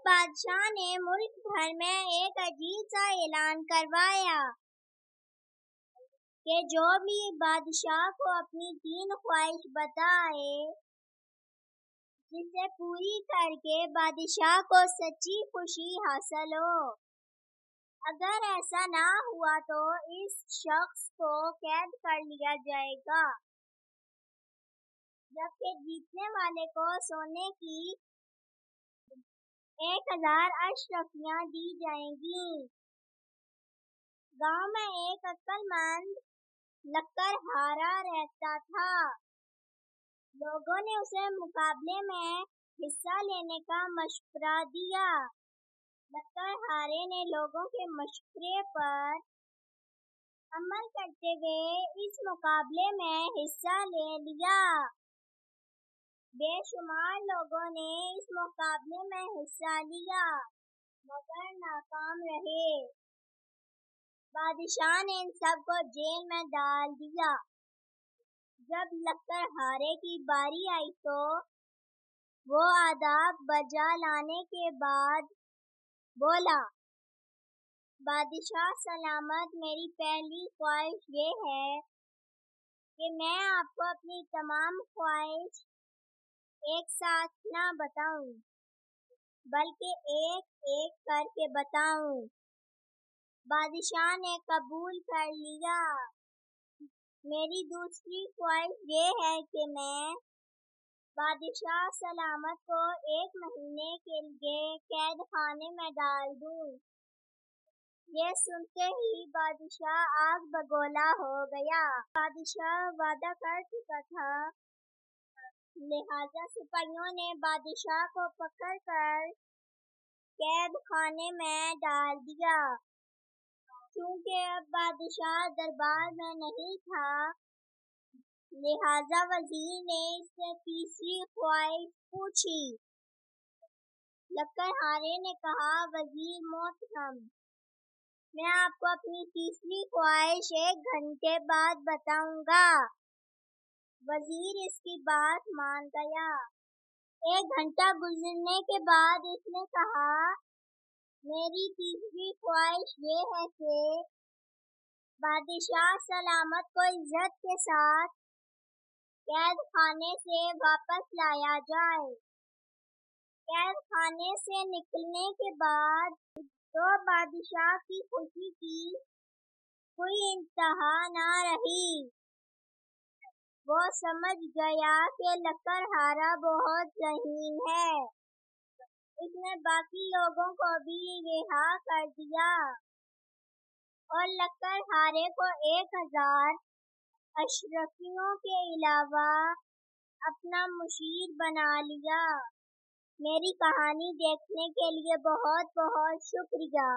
بادشاہ نے ملک بھر میں ایک عجیب سا اعلان کروایا کہ جو بھی بادشاہ کو اپنی 3 خواہش بتائے جسے پوری کر کے بادشاہ کو سچی خوشی حاصل ہو، اگر ایسا نہ ہوا تو اس شخص کو قید کر لیا جائے گا، جبکہ جیتنے والے کو سونے کی 1000 اشرفیاں دی جائیں گی۔ گاؤں میں ایک عقل مند لکڑہارا رہتا تھا۔ لوگوں نے اسے مقابلے میں حصہ لینے کا مشورہ دیا۔ لکڑہارے نے لوگوں کے مشورے پر عمل کرتے ہوئے اس مقابلے میں حصہ لے لیا۔ بے شمار لوگوں نے اس مقابلے میں حصہ لیا مگر ناکام رہے۔ بادشاہ نے ان سب کو جیل میں ڈال دیا۔ جب لکڑہارے کی باری آئی تو وہ آداب بجا لانے کے بعد بولا، بادشاہ سلامت، میری پہلی خواہش یہ ہے کہ میں آپ کو اپنی تمام خواہش ایک ساتھ نہ بتاؤں بلکہ ایک ایک کر کے بتاؤں۔ بادشاہ نے قبول کر لیا۔ میری دوسری خواہش یہ ہے کہ میں بادشاہ سلامت کو 1 مہینے کے لیے قید خانے میں ڈال دوں۔ یہ سنتے ہی بادشاہ آگ بگولا ہو گیا۔ بادشاہ وعدہ کر چکا تھا، لہٰذا سپاہیوں نے بادشاہ کو پکڑ کر قید خانے میں ڈال دیا۔ چونکہ اب بادشاہ دربار میں نہیں تھا، لہٰذا وزیر نے اس سے تیسری خواہش پوچھی۔ لکڑہارے نے کہا، وزیر محترم، میں آپ کو اپنی تیسری خواہش 1 گھنٹے بعد بتاؤں گا۔ وزیر اس کی بات مان گیا۔ 1 گھنٹہ گزرنے کے بعد اس نے کہا، میری تیسری خواہش یہ ہے کہ بادشاہ سلامت کو عزت کے ساتھ قید خانے سے واپس لایا جائے۔ قید خانے سے نکلنے کے بعد تو بادشاہ کی خوشی کی کوئی انتہا نہ رہی۔ وہ سمجھ گیا کہ لکڑہارا بہت ذہین ہے۔ اس نے باقی لوگوں کو بھی رہا کر دیا اور لکڑہارے کو 1000 اشرفیوں کے علاوہ اپنا مشیر بنا لیا۔ میری کہانی دیکھنے کے لیے بہت بہت شکریہ۔